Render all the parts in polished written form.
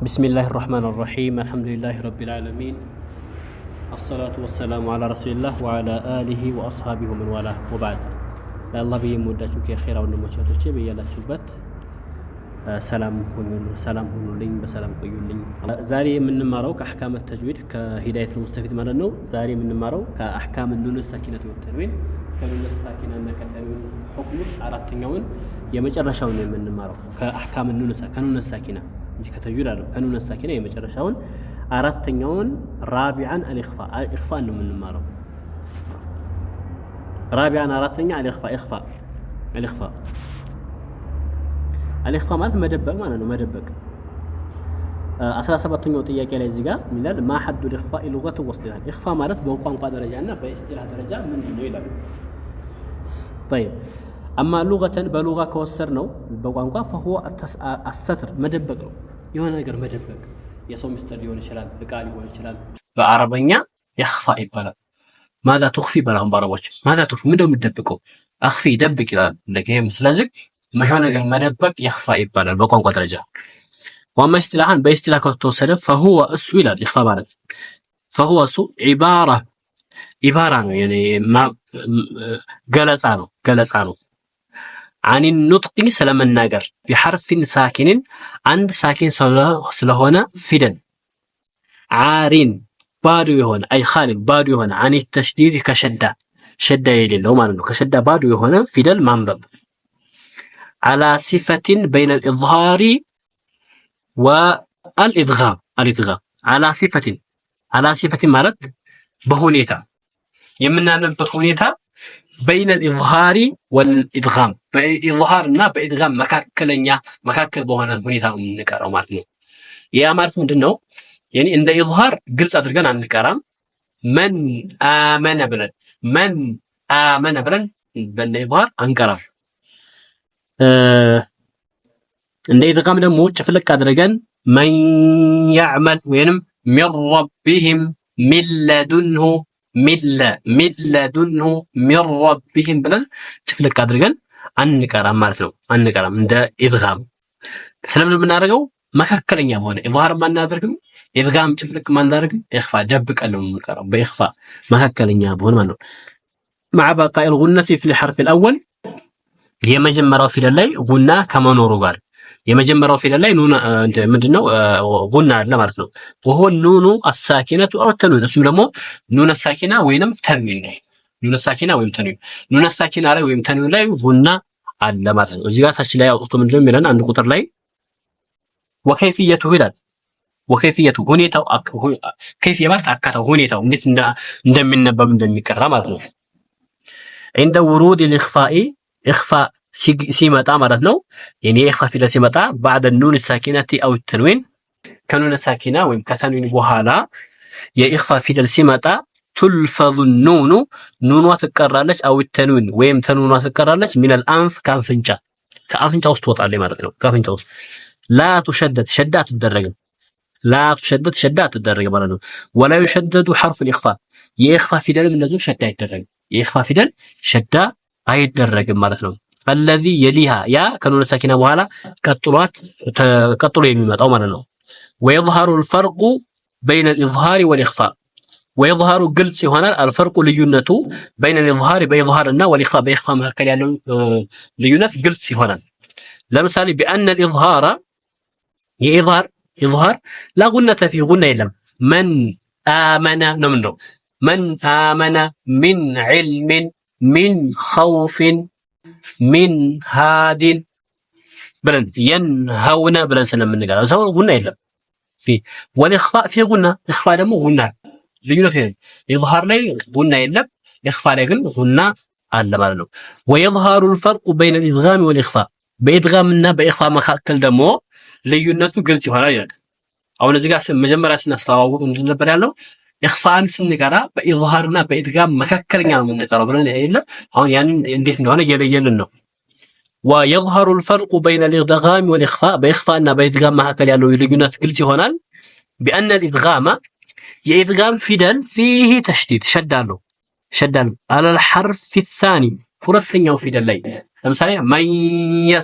بسم الله الرحمن الرحيم الحمد لله رب العالمين الصلاة والسلام على رسول الله وعلى آله وأصحابه من والاه وبعد الله بيموداتك يا خير ونموتشاتك بيالاتشوبات سلام هنولين بسلام قيولين زاري من نمارو كأحكام التجويد كهداية المستفيد مالنو زاري من نمارو كأحكام النون الساكنة والتنوين كنون الساكنة أنك التنوين حكم عرفتنيون يمجرشون من نمارو كأحكام النون كنون الساكنة እንጂ ከተጅዊድ አይደለም ከኑን ሳኪና የመጨረሻውን አራተኛውን ራቢዓን አልኢኽፋ ነው የምንማረው ራቢዓን አራተኛ አልኢኽፋ ማለት መደበቅ ማለት ነው መደበቅ 17ኛው ጥያቄ ላይ እዚህ ጋር ምን ይላል ማ ሐዱ الإخفاء لغة واصطلاح ኢኽፋ ማለት በቋንቋ ደረጃና በኢስጢላህ ደረጃ ምንድነው ይላል طيب أما لغة بلغة كوسر نو بقوانقا فهو الستر مدبق نو يوانا نقر مدبق يسو مستر يوانا شلال بقال يوانا شلال بعربية يخفى إبالا ماذا تخفي بلاهم باروش ماذا تخفي مدو مدبقو أخفي دبق لكي مثل ذلك مشوانا نقر مدبق يخفى إبالا بقوانقا درجة وأما استلاحان باستلاح كوسر فهو السؤال الإخفاء مالك فهو عبارة يعني ما قلصانو عن النطق سلام الناقر بحرف ساكن عند ساكن سلهونا فدن عارين بادو يهونا أي خالد بادو يهونا عن التشديد كشدة شدة يلي لو ما نقول كشدة بادو يهونا فدن منبب على صفة بين الإظهار والإدغام على صفة مرض بهونيتا يمنا نبهونيتا بين الإظهار والإدغام بإظهارنا بإدغام مكاكل بوهنا هونيتا نكارو مارتنو يا مارت مدنو يعني عند إظهار قلت أدركان عن نكارام من آمن بلن بن إظهار أنكرام عند إدغام دمو تفلك أدركان من يعمل وينم من ربهم من لدنه من لدنه من ربهم بلن تفلك أدرجان أنكرام مالتنا أنكرام من ده إدغام سلام من نارجو ما ككلين يا بونه إظهار ما نادركم إدغام تفلك ما نادركم إخفاء دبك أنهم نكرام بإخفاء ما ككلين يا بونه منو مع بقاء الغنة في الحرف الأول هي مجمرة في الليل غنة كما نورغار يمجمروا في الليل نون مدنو غنى لمارتنو وهو النون الساكنة أو التنوين اسمه لمو نون الساكنة وينم تنوين نون الساكنة ويم تنوين نون الساكنة على ويم تنوين لا غنى على مارتنو وزيات هالشيء أوصل من جملة عند قطر لي وكيفيته هلال وكيفيته هنيته كيفية مارت أكثر هنيته مثل ندم من نبأ من دم كرامته عند ورود إخفاء سيمتا مالتنا يعني إخفاء في سيمتا بعد النون الساكنة أو التنوين كنون الساكنة ويم كتنوين بوهالا يا إخفاء في سيمتا تلفظ النون وتكررلش أو التنوين ويم تنوين وتكررلش من الأنف كأنفنجا وسط عليه مالتنا كأنفنجا وسط لا تشدد شدات الدرجة مالتنا ولا يشدد حرف الإخفاء يخفى في دل من نزول شدة الدرجة يخفى في دل شدة أي الدرجة مالتنا الذي يليها يا كانوا ساكنة وهلا كطلوا يميمات أو مرنو ويظهر الفرق بين الإظهار والإخفاء ويظهر قلت هنا الفرق ليونته بين الإظهار بإظهارنا والإخفاء بإخفاء ما كان يعني ليونت قلت هنا لمثال بأن الإظهار إظهار لا غنة في غنة يلم من آمن نمنو من آمن من علم من خوف من هاد بلن ينهون بلن سلام من نقال سواء غنى إلا في والإخفاء في غنى إخفاء دمو غنى لينا فيه يظهر لي غنى إلا إخفاء لكن غنى على مالنا ويظهر الفرق بين الإدغام والإخفاء بإدغامنا بإخفاء مخاكل دمو لينا قلت هنا يعني أو نزجع مجمرة سنسلاو ونجنب على إخفاء سنقرا بإظهارنا بإدغام مككلنا من نقرا بلن إلا أو يعني نديت نوانا يلينو ويظهر الفرق بين الإدغام والإخفاء بإخفاءنا بإدغام مككل يالو يلينات قلت هنا بأن الإدغام يإدغام فدل فيه تشديد شدالو على الحرف الثاني فرثن يو فدل لي ለምሳሌ መን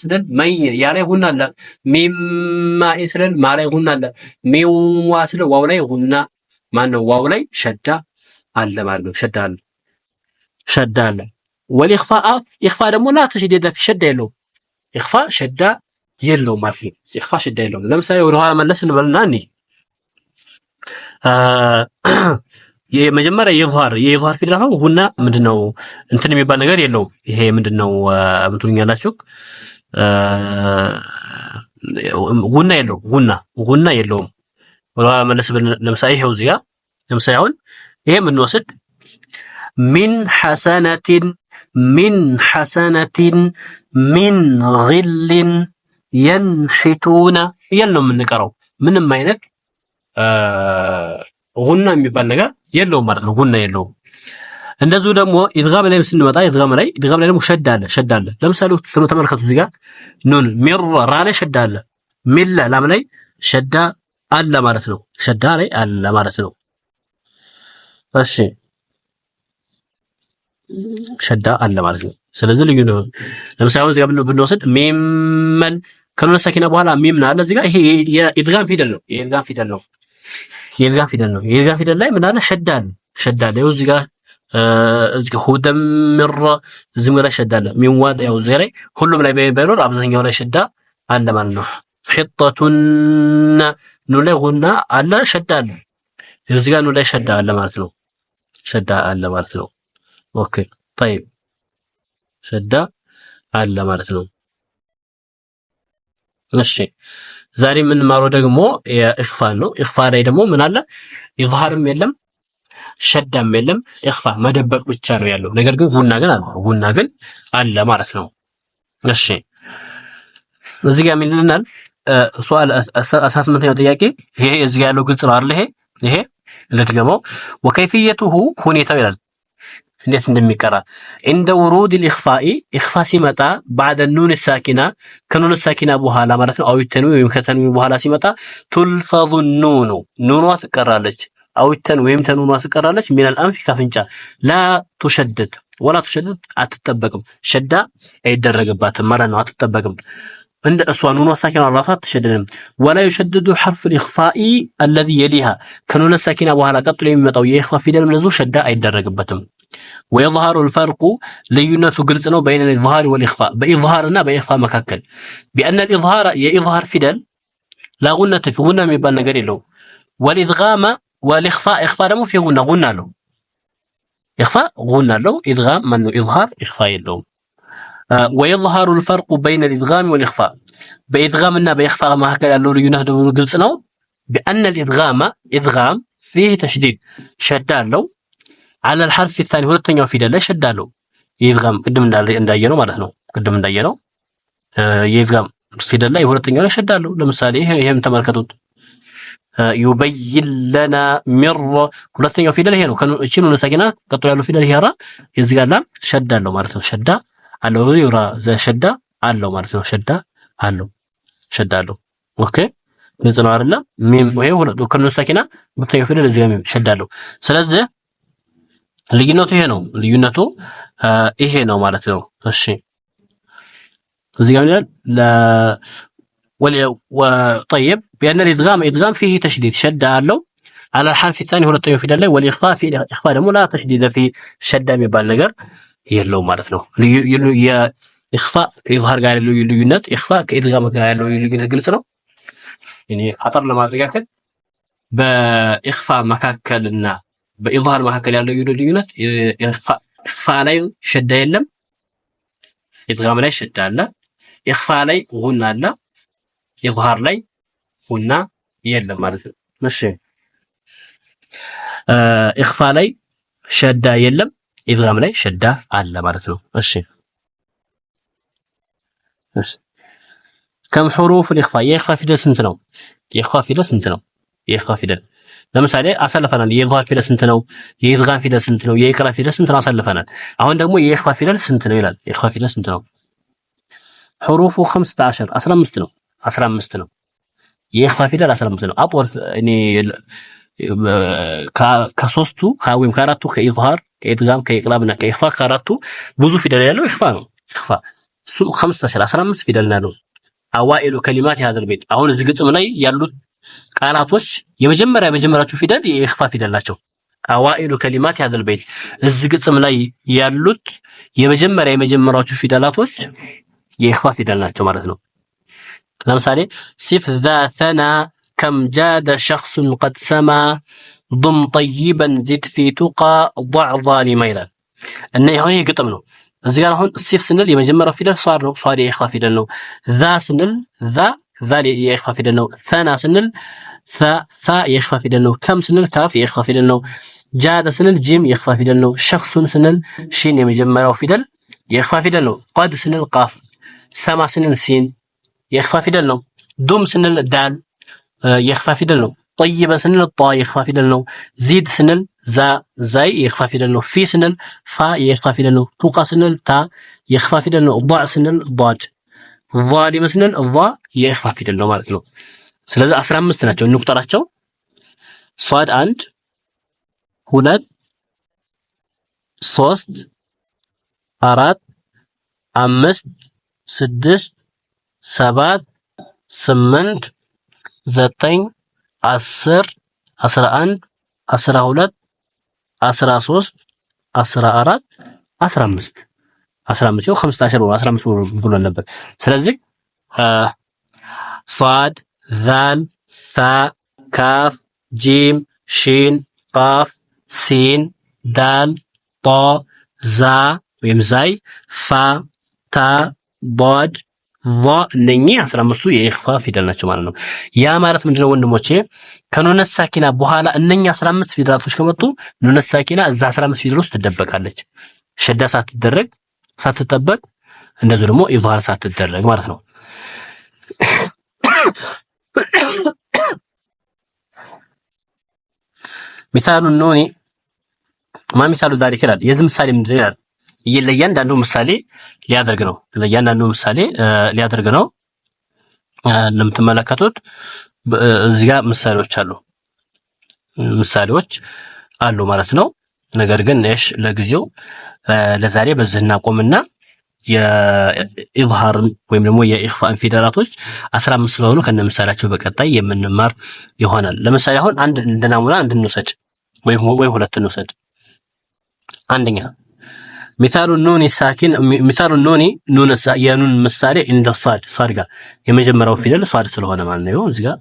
ስንል መን ያ ላይ ጉና አለ። ሚማ ስንል ማ ላይ ጉና አለ። ሚዋ ስንል ዋው ላይ ጉና ማነው ዋው ላይ ሸዳ አለ ማለት ነው። ሸዳ አለ። ወልኢኽፋእ ኢኽፋ ደግሞ ላ ተሽዲድ ፊ ሸዳ የለውም። ኢኽፋ ሸዳ የለውም ማለት ነው። ኢኽፋ ሸዳ የለውም። ለምሳሌ ወደ ኋላ መለስ እንበልና የመጀመሪያ የኢዝሃር ፊደል አሁን ጉና ምንድነው እንትን የሚባል ነገር የለውም። ይሄ ምንድነው ምንቱኛላችሁ ጉና የለውም። ጉና የለውም። ወደ ኋላ መለስ ለምሳሌ ይሄው እዚህ ጋር ለምሳሌ አሁን ይሄ ምንወስድ ሚን ሐሰነቲን ሚን ግልን የንሒቱነ እያልን ነው የምንቀረው። ምንም አይነት ጉና የሚባል ነገር የለውም ማለት ነው። ጉና የለውም። እንደዚሁ ደግሞ ኢድጋም ላይ ስንመጣ ኢድጋም ላይ ደግሞ ሸዳ አለ። ለምሳሌ ተመልከቱ እዚህ ጋር ኑን ሚር ራ ላይ ሸዳ አለ። ሚል ላም ላይ ሸዳ አለ ማለት ነው። ሸዳ ላይ አለ ማለት ነው። እሺ ሸዳ አለ ማለት ነው። ስለዚህ ልዩ ነው። ለምሳሌ አሁን እዚህ ጋር ብንወስድ ሚመን ከኑን ሰኪና በኋላ ሚም አለ እዚህ ጋር ይሄ የኢድጋም ፊደል ነው። የኢድጋም ፊደል ላይ ምን አለ ሸዳ አለ። ይኸው እዚህ ጋር ሁደም ምር እዚህ ላይ ሸዳ አለ። ሚንዋ ያው እዚህ ላይ ሁሉም ላይ ባይኖር አብዛኛው ላይ ሸዳ አለ ማለት ነው። ሒጠቱን ኑን ላይ ጉና አለ ሸዳ አለ። እዚህ ጋር ኑን ላይ ሸዳ አለ ማለት ነው። ኦኬ طيب ሸዳ አለ ማለት ነው። እሺ ዛሬ የምንማረው ደግሞ ኢኽፋ ነው። ኢኽፋ ላይ ደግሞ ምን አለ ኢዝሃርም የለም ሸዳም የለም። ኢኽፋ መደበቅ ብቻ ነው ያለው። ነገር ግን ጉና ግን አለ ማለት ነው። እሺ እዚህ ጋር ምን ይልናል? ሱአል 18ኛው ጥያቄ ይሄ እዚህ ጋር ያለው ግልጽ ነው አይደል? ይሄ ለድገመው ወከይፍየቱሁ ሁኔታው ይላል እንዴት እንደሚቀራ እንደ ውሩድ الإخفاء ኢኽፋ ሲመጣ بعد النون الساكنة ከኑን ሳኪና በኋላ ማለት ነው። አው ተንዊን ወይም ከተንዊን በኋላ ሲመጣ تلفظ النون ኑኗ ትቀራለች። አው ተን ወይም ተኑኗ ትቀራለች። من الأنف ከፍንጫ لا تشدد ولا تشدد አትጠበቅም። ሸዳ አይደረግባትም ማለት ነው። አትጠበቅም እንደ እሷ ኑኗ ሳኪና ራሷ አትሸደድም። ولا يشدد حرف الإخفاء الذي يليها ከኑን ሳኪና በኋላ ቀጥሎ የሚመጣው የኢኽፋ ፊደል ለዙ ሸዳ አይደረግበትም። ويظهر الفرق لينቱ ግልጽ ነው بين الإظهار والإخفاء በኢዝሃርና በኢኽፋ መካከል بأن الإظهار የኢዝሃር ፊደል لا غنة في غنة የሚባል ነገር የለውም። والإدغام والإخفاء إخفاء ደግሞ في غنة አለው። إخفاء غنة አለው። إدغام ማነው ኢዝሃር إخفاء የለውም። ويظهر الفرق بين الإدغام والإخفاء በኢድጋም እና በኢኽፋ መካከል ያለው ልዩነት ደግሞ ግልጽ ነው بأن الإدغام إدغام فيه تشديد ሸዳ አለው على الحرف الثاني ሁለተኛው ፊደል ላይ ሸዳ አለው። የኢድጋም ቅድም እንዳየነው ማለት ነው። የኢድጋም ፊደል ላይ ሁለተኛው ላይ ሸዳ አለው። ለምሳሌ ይሄም ተመልከቱት يبين لنا مر ሁለተኛው ፊደል ይሄ ነው። እቺ ኑን ሳኪና ቀጥሎ ያለው ፊደል ይሄ ራ እዚህ ጋር ላም ሸዳ አለው ማለት ነው። ሸዳ አለው ይራ ሸዳ አለው ማለት ነው። ሸዳ አለው። ኦኬ ግልጽ ነው አይደል? ሚም ይሄ ሁለቱ ከኑን ሳኪና ሁለተኛው ፊደል እዚህ ጋር ሸዳ አለው። ስለዚህ ልዩነቱ ይሄ ነው ማለት ነው። እሺ እዚህ ጋር ይላል طيب بأن الإدغام فيه تشديد شد አለው على الحرف الثاني ሁለተኛው ፊደል ላይ والإخفاء في إخفاء ደግሞ لا تشديد في شد የሚባል ነገር የለው ማለት ነው። የኢኽፋ ኢዝሃር ጋር ያለው ልዩነት ኢኽፋ ከኢድጋም ጋር ያለው ልዩነት ግልጽ ነው። እኔ አጠር ለማድረግ ያክል በኢኽፋ መካከልና በኢዝሃር መካከል ያለው ልዩነት ኢኽፋ ላይ ሸዳ የለም፣ ኢድጋም ላይ ሸዳ አለ። ኢኽፋ ላይ ጉና አለ፣ ኢዝሃር ላይ ጉና የለም ማለት ነው። እሺ ኢኽፋ ላይ ሸዳ የለም፣ ኢድጋም ላይ ሸዳ አለ ማለት ነው። እሺ ከም ሑሩፍ الإخፋ የኢኽፋ ፊደል ስንት ነው? የኢኽፋ ፊደል ለምሳሌ አሳልፈናል። የኢዝሃር ፊደል ስንት ነው? የኢድጋም ፊደል ስንት ነው? የኢቅራ ፊደል ስንት ነው? አሳልፈናል። አሁን ደግሞ የኢኽፋ ፊደል ስንት ነው ይላል። የኢኽፋ ፊደል ስንት ነው? ሑሩፉ 15 ነው። 15 ነው። የኢኽፋ ፊደል 15 ነው። አጥወር እኔ ከሶስቱ ወይም ከአራቱ ከኢዝሃር፣ ከኢድጋም፣ ከኢቅራብና ከኢኽፋ ከአራቱ ብዙ ፊደል ያለው ኢኽፋ ነው። ኢኽፋ 15 15 ፊደል ነው። አዋኢሉ ከሊማት ያዘል ቤት አሁን እዚህ ግጥም ላይ ያሉት ቃላቶች የመጀመሪያዎቹ ፊደል የኢኽፋ ፊደል ናቸው። አዋኢሉ ከሊማት ያዘል ቤት እዚህ ግጥም ላይ ያሉት የመጀመሪያዎቹ ፊደላቶች የኢኽፋ ፊደል ናቸው ማለት ነው። ለምሳሌ ሲፍ ذا ثنا كم جاد شخص قد سما ضم طيبا زد في تقى ضع ظالما ይላል እና ይሄ ግጥም ነው። እዚህ ጋር አሁን ሲፍ ስንል የመጀመሪያው ፊደል ሷድ ነው። ሷድ የኢኽፋ ፊደል ነው። ዛ ስንል ዛ የኢኽፋ ፊደል ነው። ሰና ስንል ሳ የኢኽፋ ፊደል ነው። ከም ስንል ካፍ የኢኽፋ ፊደል ነው። ጃደ ስንል ጂም የኢኽፋ ፊደል ነው። ሸኽሱን ስንል ሺን የመጀመሪያው ፊደል የኢኽፋ ፊደል ነው። ቀድ ስንል ቃፍ፣ ሰማ ስንል ሲን የኢኽፋ ፊደል ነው። ዱም ስንል ዳል የኢኽፋ ፊደል ነው። ጠይበ ስንል ጧ የኢኽፋ ፊደል ነው። ዚድ ስንል ዛይ የኢኽፋ ፊደል ነው። ፊ ስንል ፋ የኢኽፋ ፊደል ነው። ቱቃ ስንል ታ የኢኽፋ ፊደል ነው። ضع ስንል ضاد ዛሊም ስንል ዛ የኢኽፋ ፊደል ነው ማለት ነው። ስለዚህ 15 ናቸው እንቁጠራቸው። ሷድ 1 2 3 4 5 6 7 8 9 10 11 12 13 14 15 15 15 ብሎ ነበር። ስለዚህ ሷድ ዛል ታ ካፍ ጂም ሺን ቃፍ ሲን ዳል ጣ ዛ ወይም ዛይ ፋ ታ ዷድ ዛ እነኚህ 15ቱ የኢኽፋ ፊደል ናቸው ማለት ነው። ያ ማለት ምንድነው ወንድሞቼ ከኑነ ሳኪና በኋላ እነኛ 15 ፊደላቶች ከመጡ ኑነ ሳኪና እዛ 15 ፊደል ውስጥ ትደበቃለች። ሸዳ ሳትደረግ ሳትጠበቅ እንደዚሁ ደግሞ ኢዝሃር ሳትደረግ ማለት ነው። ሚሳሉ ኑኒ ሚሳሉ ዛሊክ ይላል። የዚህ ምሳሌ ምንድን ይላል? ለእያንዳንዱ ምሳሌ ሊያደርግ ነው። እንደምትመለከቱት እዚህ ጋር ምሳሌዎች አሉ ማለት ነው። ነገር ግን ለጊዜው ለዛሬ በዚህ እናቆምና የኢዝሃርን ወይም ደግሞ የኢኽፋን ፊደላቶች 15 ስለሆኑ ከነ ምሳሌያቸው በቀጣይ የምንማር ይሆናል። ለምሳሌ አሁን አንድ እንደናሙና እንድንወስድ ወይ ሁለት እንወስድ። አንደኛ ሚሳሉ ኑኒ ሳኪን ሚሳሉ ኑኒ የኑን ምሳሌ እንደ ሷድ ጋር የመጀመሪያው ፊደል ሷድ ስለሆነ ማለት ነው። እዚህ ጋር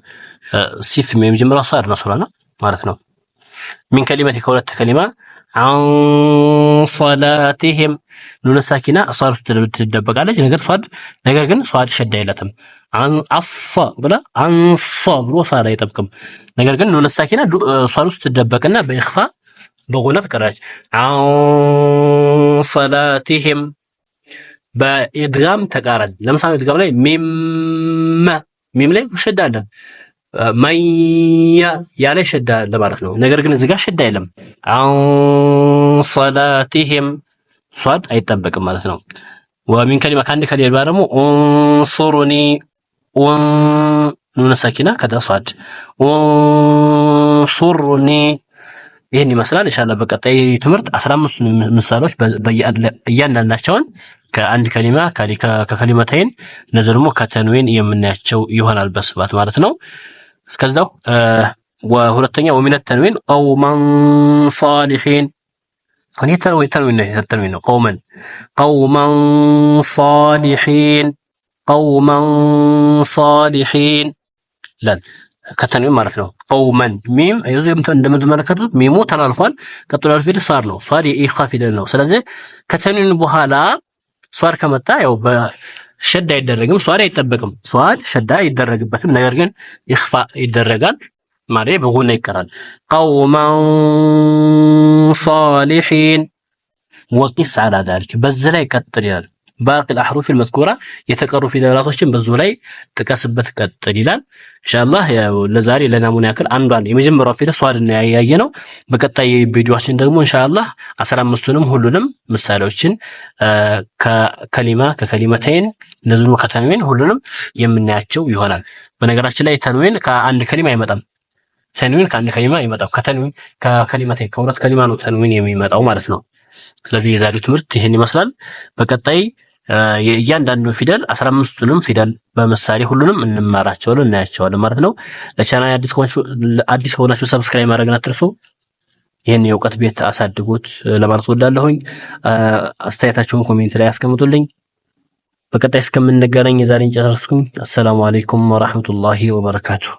ሲፍ የመጀመሪያው ሷድ ነው ስለሆነ ማለት ነው። ሚን ከሊመት ከሁለት ከሊማ አን ሶላቲሂም ኑን ሳኪና ሷድ ትደበቃለች። ነገር ግን ሷድ ሸዳ የላትም። አንአሳ ብላ አንሳ ብሎ ሷድ አይጠብቅም። ነገር ግን ኑን ሳኪና ሷድ ውስጥ ትደበቅና በኢኽፋ በጉነት ቀራች አን ሶላቲሂም በኢድጋም ተቃራኒ። ለምሳሌ ኢድጋም ላይ ሚም ላይ ሸዳ አለ። ማያ ያለ ሸዳ ለማለት ነው። ነገር ግን እዚህ ጋር ሸዳ የለም። አን ሶላቲሂም ሷድ አይጠበቅም ማለት ነው። ወሚን ከሊማ ከአንድ ከሊማ ደግሞ ኡንሱሩኒ ኑን ሳኪና ከዛ ሷድ ኡንሱሩኒ ይህን ይመስላል። ኢንሻአላህ በቀጣይ ትምህርት 15 ምሳሌዎች እያንዳንዳቸውን ከአንድ ከሊማ ከከሊመተይን እነዚህ ደግሞ ከተንዊን የምናያቸው ይሆናል በስፋት ማለት ነው። እስከዛው ሁለተኛ ወሚነት ተንዊን ቀውመን ሷሊሒን ተንዊን ነው። ቀውመን ሷሊሒን ላል ከተንዊን ማለት ነው። ቀውመን ሚም እዚህ እንደምትመለከቱት ሚሙ ተላልፏል። ቀጥሎ ያለው ፊደል ሷድ ነው። ሷድ የኢኽፋ ፊደል ነው። ስለዚህ ከተንዊን በኋላ ሷድ ከመጣ ያው በሸዳ አይደረግም፣ ሷድ አይጠበቅም። ሷድ ሸዳ አይደረግበትም፣ ነገር ግን ኢኽፋ ይደረጋል ማለት በጉና ይቀራል። ቀውመን ሷሊሒን ወቂስ አላ ዛሊክ በዚህ ላይ ቀጥል ይላል። ባቂ الأحرف المذكورة የተቀሩ ፊደላቶችን በዙ ላይ ጥቀስበት ቀጥል ይላል። ኢንሻአላህ ለዛሬ ለናሙና ያክል አንዷን የመጀመሪያው ፊደል ሷድ ነው ያየነው። በቀጣይ ቪዲዮአችን ደግሞ ኢንሻአላህ 15ቱንም ሁሉንም ምሳሌዎችን ከከሊማ ከከሊመተይን እንደዚሁ ከተንዊን ሁሉንም የምናያቸው ይሆናል። በነገራችን ላይ ተንዊን ከአንድ ከሊማ አይመጣም። ተንዊን ከአንድ ከሊማ አይመጣም። ከተንዊን ከከሊመተይን ከሁለት ከሊማ ነው ተንዊን የሚመጣው ማለት ነው። ስለዚህ የዛሬው ትምህርት ይሄን ይመስላል። በቀጣይ እያንዳንዱ ፊደል 15ቱንም ፊደል በምሳሌ ሁሉንም እንማራቸዋለን እናያቸዋለን ማለት ነው። ለቻናል አዲስ ከሆናችሁ ሰብስክራይብ ማድረግን አትርሱ። ይህን የእውቀት ቤት አሳድጉት ለማለት ወዳለሁኝ። አስተያየታችሁን ኮሜንት ላይ አስቀምጡልኝ። በቀጣይ እስከምንገናኝ የዛሬን ጨረስኩኝ። አሰላሙ አለይኩም ወራህመቱላሂ ወበረካቱሁ።